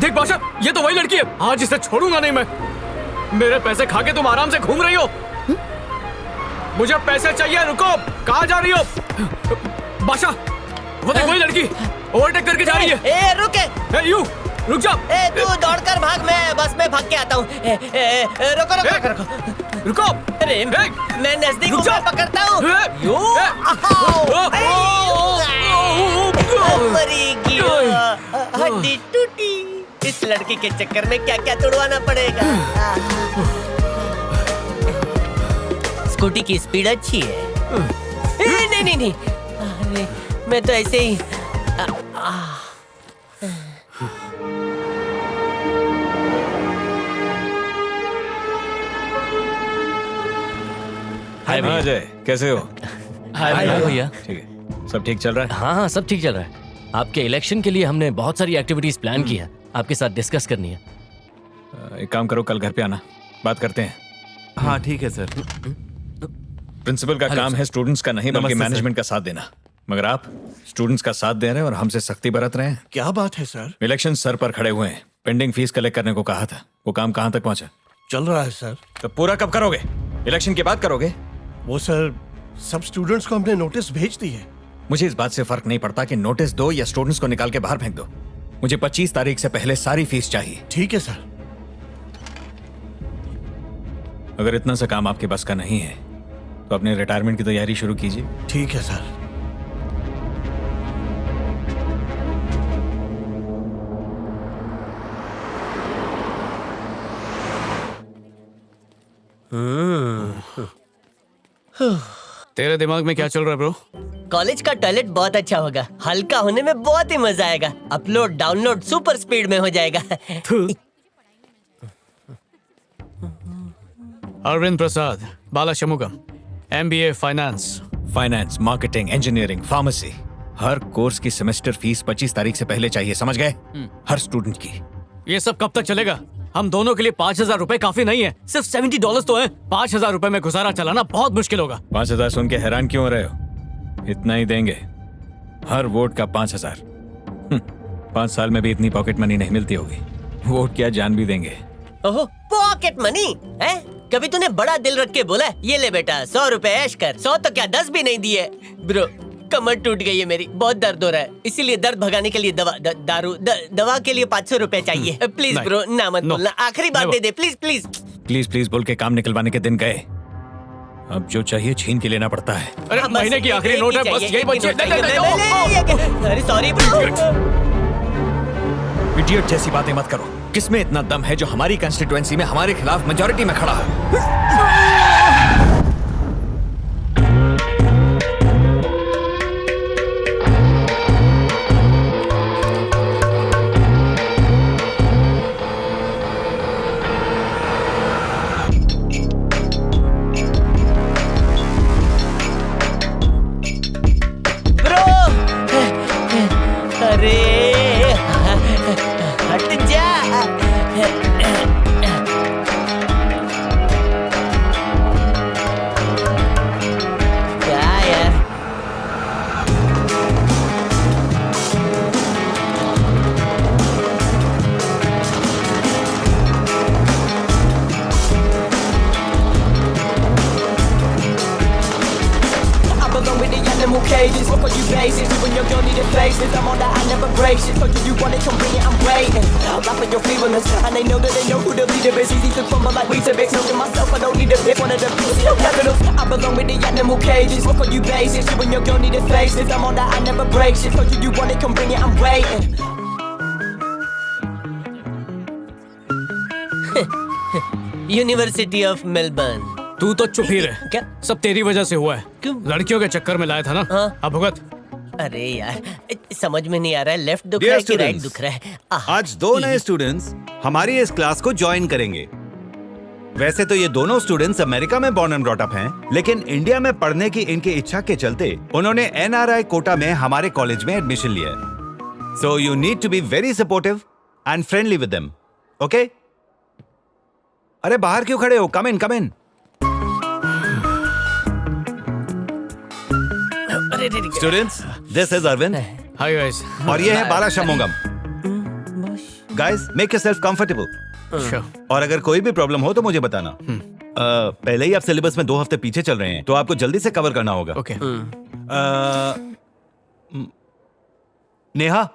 देख बादशाह, ये तो वही लड़की है। आज इसे छोड़ूंगा नहीं मैं। मेरे पैसे खा के तुम आराम से घूम रही हो। मुझे पैसे चाहिए। रुको, कहाँ जा रही हो? बादशाह, वो देख वही लड़की ओवरटेक करके जा रही है। ए रुके। यू रुक जा। तू दौड़कर भाग, मैं बस में भाग के आता हूँ। रुको रुको रुको रुको। अरे मैं नजदीक हूँ, मैं पकड़ता हूँ। हड्डी टूटी। इस लड़की के चक्कर में क्या क्या तोड़वाना पड़ेगा। स्कूटी की स्पीड अच्छी है। नहीं नहीं नहीं, अरे मैं तो ऐसे ही हाय अजय, कैसे हो? हाय भैया। ठीक है, सब ठीक चल रहा है? हाँ हाँ, सब ठीक चल रहा है। आपके इलेक्शन के लिए हमने बहुत सारी एक्टिविटीज प्लान की है, आपके साथ डिस्कस करनी है। एक काम करो, कल घर पे आना, बात करते हैं। हाँ ठीक है सर। प्रिंसिपल का काम है स्टूडेंट्स का नहीं बल्कि मैनेजमेंट का साथ देना, मगर आप स्टूडेंट्स का साथ दे रहे हैं और हमसे सख्ती बरत रहे हैं। क्या बात है सर? इलेक्शन सर पर खड़े हुए हैं, पेंडिंग फीस कलेक्ट करने को कहा था, वो काम कहाँ तक पहुंचा? चल रहा है सर। तो पूरा कब करोगे? इलेक्शन के बाद करोगे? वो सर, सब स्टूडेंट्स को हमने नोटिस भेज दी है। मुझे इस बात से फर्क नहीं पड़ता कि नोटिस दो या स्टूडेंट्स को निकाल के बाहर फेंक दो, मुझे 25 तारीख से पहले सारी फीस चाहिए। ठीक है सर। अगर इतना सा काम आपके बस का नहीं है तो अपने रिटायरमेंट की तैयारी शुरू कीजिए। ठीक है सर। तेरे दिमाग में क्या चल रहा है ब्रो? कॉलेज का टॉयलेट बहुत अच्छा होगा, हल्का होने में बहुत ही मजा आएगा। अपलोड डाउनलोड सुपर स्पीड में हो जाएगा। Arvind Prasad, Bala Shanmugam, MBA finance. Finance, marketing, engineering, pharmacy, हर कोर्स की सेमेस्टर फीस 25 तारीख से पहले चाहिए, समझ गए? हर स्टूडेंट की। ये सब कब तक चलेगा? हम दोनों के लिए 5,000 रुपए काफी नहीं है, सिर्फ $70 तो है। 5,000 रुपए में गुजारा चलाना बहुत मुश्किल होगा। 5,000 सुन के हैरान क्यों हो रहे हो? इतना ही देंगे, हर वोट का 5,000। 5 साल में भी इतनी पॉकेट मनी नहीं मिलती होगी, वोट क्या जान भी देंगे। ओहो, पॉकेट मनी है? कभी तूने बड़ा दिल रख के बोला ये ले बेटा 100 रुपए ऐश कर। 100 तो क्या 10 भी नहीं दिए। ब्रो, कमर टूट गई है मेरी, बहुत दर्द हो रहा है, इसीलिए दर्द भगाने के लिए दवा के लिए 500 रुपए चाहिए। प्लीज ब्रो, ना मत बोलना, आखिरी बात दे दे प्लीज प्लीज प्लीज प्लीज बोल के काम निकलवाने के दिन गए, अब जो चाहिए छीन के लेना पड़ता है। अरे महीने की आखिरी नोट है, बस यही बच्चे। अरे सॉरी ब्रो। इडियट जैसी बातें मत करो। किसमें इतना दम है जो हमारी कंस्टिट्यूएंसी में हमारे खिलाफ मेजॉरिटी में खड़ा हो? Cages, what you bases? You and your girl need faces. I'm on that, I never break shit. So you want it, come bring it, I'm waiting. Laugh at your feelings, and they know that they know who to be the best. Easy to crumble like Weetabix. Know to myself, I don't need a bit. One of the best, no capitals. I belong with the animal cages. What you bases? You and your girl need faces. I'm on that, I never break shit. So you want it, come bring it, I'm waiting. University of Melbourne. तू तो चुप ही रह। क्या? सब तेरी वजह से हुआ है। क्यों? लड़कियों के चक्कर में लाया था ना। हाँ। अब भुगत। अरे यार, समझ में नहीं आ रहा है, लेफ्ट दुख रहा है कि राइट दुख रहा है। आज 2 नए स्टूडेंट्स हमारी इस क्लास को ज्वाइन करेंगे। वैसे तो ये दोनों स्टूडेंट्स अमेरिका में बॉर्न एंड ब्रॉट अप हैं, लेकिन इंडिया में पढ़ने की इनकी इच्छा के चलते उन्होंने NRI कोटा में हमारे कॉलेज में एडमिशन लिया है। So you need to be very supportive and friendly with them, okay? अरे बाहर क्यों खड़े हो? कम इन, कम इन। Students, this is Arvind. Hi guys. और ये है Bala Shanmugam. Guys make yourself comfortable. अच्छा और अगर कोई भी प्रॉब्लम हो तो मुझे बताना। पहले ही आप सिलेबस में 2 हफ्ते पीछे चल रहे हैं, तो आपको जल्दी से कवर करना होगा। Okay Neha,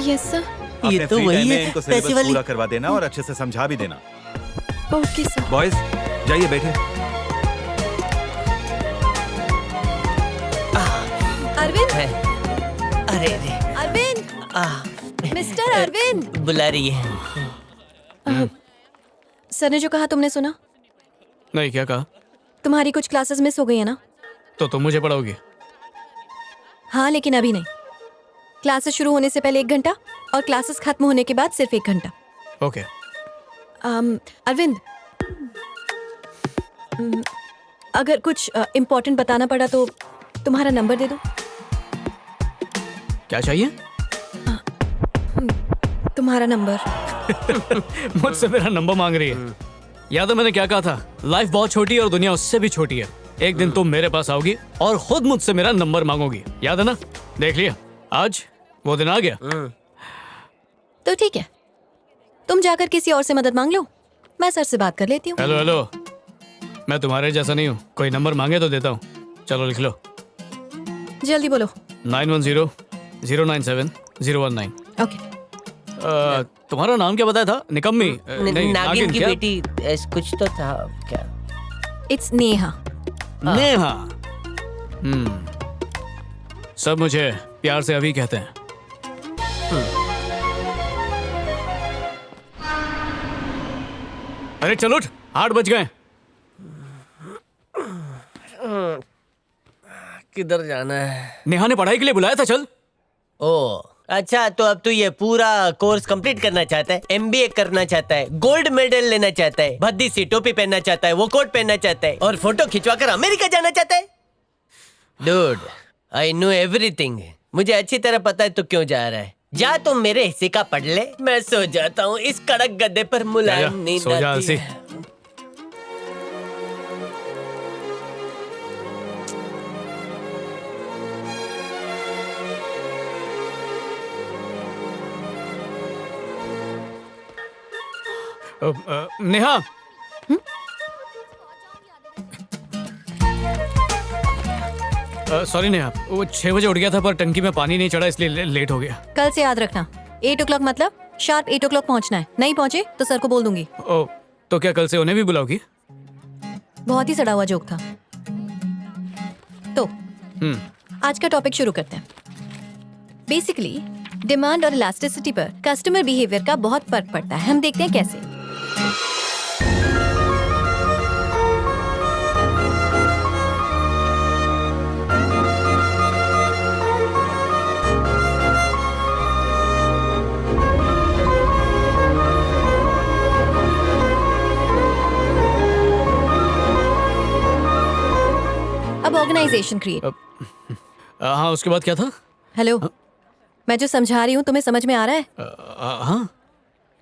yes sir. अपने तो फ्री वही टाइम में है, इनको पैसे सिलेबस वाली। पूरा करवा देना और अच्छे से समझा भी देना। Okay sir. बॉयज जाइए बैठे। अरविंद, है। अरे अरे अरविंद, आह, मिस्टर अरविंद। बुला रही है। सर ने जो कहा तुमने सुना? नहीं, क्या कहा? तुम्हारी कुछ क्लासेस मिस हो गई है ना? तो तुम मुझे पढ़ाओगी? हाँ, लेकिन अभी नहीं। क्लासेस शुरू होने से पहले 1 घंटा और क्लासेस खत्म होने के बाद सिर्फ 1 घंटा। ओके। अरविंद, अगर कुछ इम्पोर्टेंट बताना पड़ा तो तुम्हारा नंबर दे दो। क्या चाहिए? तुम्हारा नंबर। मुझसे मेरा नंबर मांग रही है। याद है मैंने क्या कहा था? लाइफ बहुत छोटी है और दुनिया उससे भी छोटी है। एक दिन तुम मेरे पास आओगी और खुद मुझसे मेरा नंबर मांगोगी। याद है ना? देख लिया, आज वो दिन आ गया। तो ठीक है, तुम जाकर किसी और से मदद मांग लो, मैं सर से बात कर लेती हूँ। हेलो हेलो, मैं तुम्हारे जैसा नहीं हूँ, कोई नंबर मांगे तो देता हूँ। चलो लिख लो, जल्दी बोलो। 910097 ओके। तुम्हारा नाम क्या बताया था? निकम्मी? नहीं, नागिन की क्या? बेटी कुछ तो था क्या? इट्स नेहा। नेहा। सब मुझे प्यार से अभी कहते हैं। अरे चलो उठ, 8 बज गए। किधर जाना है? नेहा ने पढ़ाई के लिए बुलाया था, चल। ओ अच्छा, तो अब तू ये पूरा कोर्स कंप्लीट करना चाहता है, एमबीए करना चाहता है, गोल्ड मेडल लेना चाहता है, भद्दी सी टोपी पहनना चाहता है, वो कोट पहनना चाहता है और फोटो खिंचवाकर अमेरिका जाना चाहता है। Dude, I know everything. मुझे अच्छी तरह पता है तू क्यों जा रहा है। जा तुम मेरे हिस्से का पढ़ ले, मैं सो जाता हूँ इस कड़क गद्दे पर। मुलायम जा, नींद सो जा, आती अलसी। है। नेहा, सॉरी नेहा, वो 6 बजे उठ गया था पर टंकी में पानी नहीं चढ़ा इसलिए लेट हो गया। कल से याद रखना, 8 o'clock मतलब शार्प 8 o'clock पहुंचना है। नहीं पहुंचे तो सर को बोल दूंगी। ओ, तो क्या कल से उन्हें भी बुलाओगी? बहुत ही सड़ा हुआ जोक था। तो आज का टॉपिक शुरू करते हैं। बेसिकली डिमांड और इलास्टिसिटी पर कस्टमर बिहेवियर का बहुत फर्क पड़ता है। हम देखते हैं कैसे। अब ऑर्गेनाइजेशन क्रिएट। हाँ, उसके बाद क्या था? हेलो, मैं जो समझा रही हूँ तुम्हें समझ में आ रहा है? हाँ,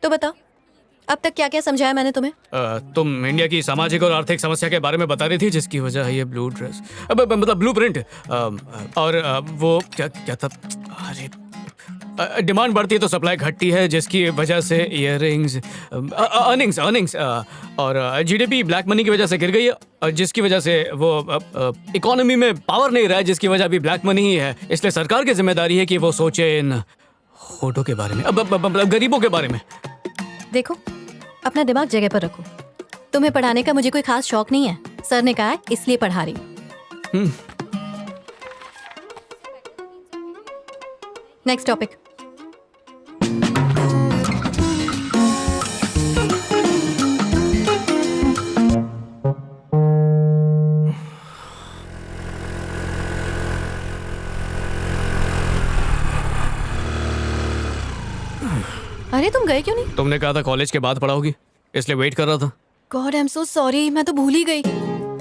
तो बताओ, अब तक क्या क्या समझाया मैंने तुम्हें? तुम इंडिया की सामाजिक और आर्थिक समस्या के बारे में बता रही थी जिसकी वजह है ये ब्लू ड्रेस, मतलब ब्लू प्रिंट। और वो क्या क्या था? अरे, डिमांड बढ़ती है तो सप्लाई घटती है जिसकी वजह से इयररिंग्स, अर्निंग्स और जीडीपी ब्लैक मनी की वजह से गिर गई है और जिसकी वजह से वो इकोनॉमी में पावर नहीं रहा है जिसकी वजह भी ब्लैक मनी ही है। इसलिए सरकार की जिम्मेदारी है कि वो सोचे इन होटों के बारे में, मतलब गरीबों के बारे में। देखो, अपना दिमाग जगह पर रखो। तुम्हें पढ़ाने का मुझे कोई खास शौक नहीं है, सर ने कहा है इसलिए पढ़ा रही हूँ। Next topic. अरे तुम गए क्यों नहीं? तुमने कहा था कॉलेज के बाद पढ़ाओगी, इसलिए वेट कर रहा था। God, I am so sorry, मैं तो भूल ही गई।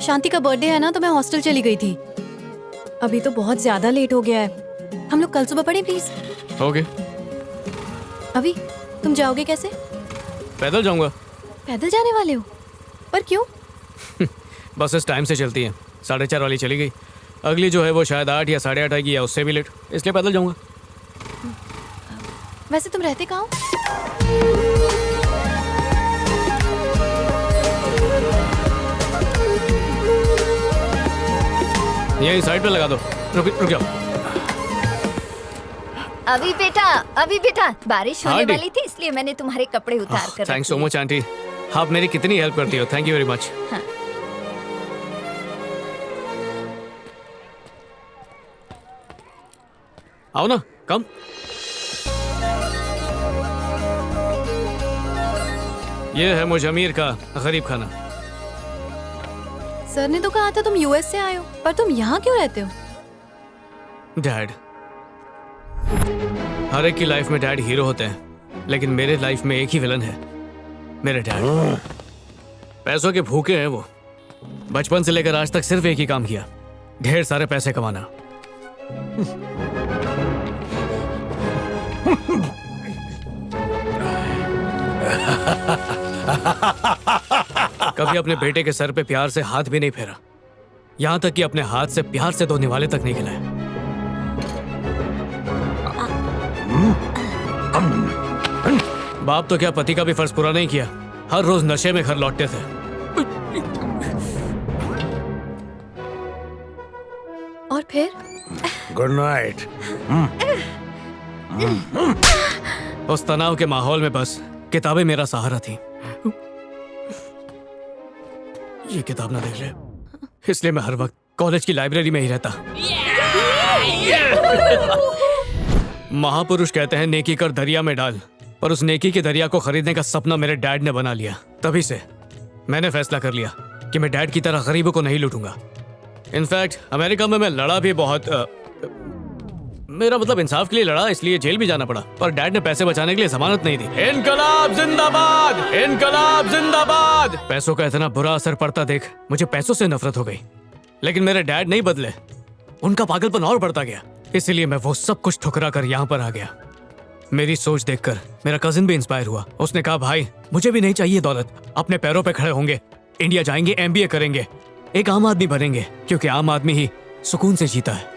शांति का बर्थडे है ना, तो मैं हॉस्टल चली गई थी। अभी तो बहुत ज्यादा लेट हो गया है। हम लोग कल सुबह पढ़े प्लीज। ओके। अभी तुम जाओगे कैसे? पैदल जाऊंगा। पैदल जाने वाले हो? पर क्यों? बस इस टाइम से चलती है, 4:30 वाली चली गई। अगली जो है वो शायद 8 या 8:30 आएगी या उससे भी लेट, इसलिए पैदल जाऊंगा। वैसे तुम रहते कहाँ हो? यही साइड पे लगा दो। रुक जाओ। अभी बेटा बारिश हाँ, होने आंटी। वाली थी इसलिए मैंने तुम्हारे कपड़े उतार कर थैंक्स सो रख मच आंटी, आप मेरी कितनी हेल्प करती हो। Thank you very much. हाँ। आओ ना, कम। ये है मुजमीर का गरीब खाना। सर ने तो कहा था तुम यूएस से आए हो, पर तुम यहाँ क्यों रहते हो? डैड, हर एक की लाइफ में डैड हीरो होते हैं, लेकिन मेरे लाइफ में एक ही विलन है, मेरे डैड। पैसों के भूखे हैं वो। बचपन से लेकर आज तक सिर्फ एक ही काम किया, ढेर सारे पैसे कमाना। कभी अपने बेटे के सर पे प्यार से हाथ भी नहीं फेरा, यहां तक कि अपने हाथ से प्यार से धोने वाले तक नहीं खिलाए। बाप तो क्या पति का भी फर्ज पूरा नहीं किया, हर रोज नशे में घर लौटते थे। और फिर? Good night. उस तनाव के माहौल में बस किताबें मेरा सहारा थी। ये किताब ना देख ले, इसलिए मैं हर वक्त कॉलेज की लाइब्रेरी में ही रहता। महापुरुष कहते हैं नेकी कर दरिया में डाल, पर उस नेकी के दरिया को खरीदने का सपना मेरे डैड ने बना लिया। तभी से मैंने फैसला कर लिया कि मैं डैड की तरह गरीबों को नहीं लूटूंगा। इनफैक्ट अमेरिका में मैं लड़ा भी बहुत, मेरा मतलब इंसाफ के लिए लड़ा, इसलिए जेल भी जाना पड़ा, पर डैड ने पैसे बचाने के लिए जमानत नहीं दी। इनकलाब जिंदाबाद, इनकलाब जिंदाबाद। पैसों का इतना बुरा असर पड़ता देख मुझे पैसों से नफरत हो गई, लेकिन मेरे डैड नहीं बदले, उनका पागलपन और बढ़ता गया। इसलिए मैं वो सब कुछ ठुकरा कर यहाँ पर आ गया। मेरी सोच देखकर मेरा कजिन भी इंस्पायर हुआ। उसने कहा भाई मुझे भी नहीं चाहिए दौलत, अपने पैरों पे खड़े होंगे, इंडिया जाएंगे, MBA करेंगे, एक आम आदमी बनेंगे, क्योंकि आम आदमी ही सुकून से जीता है।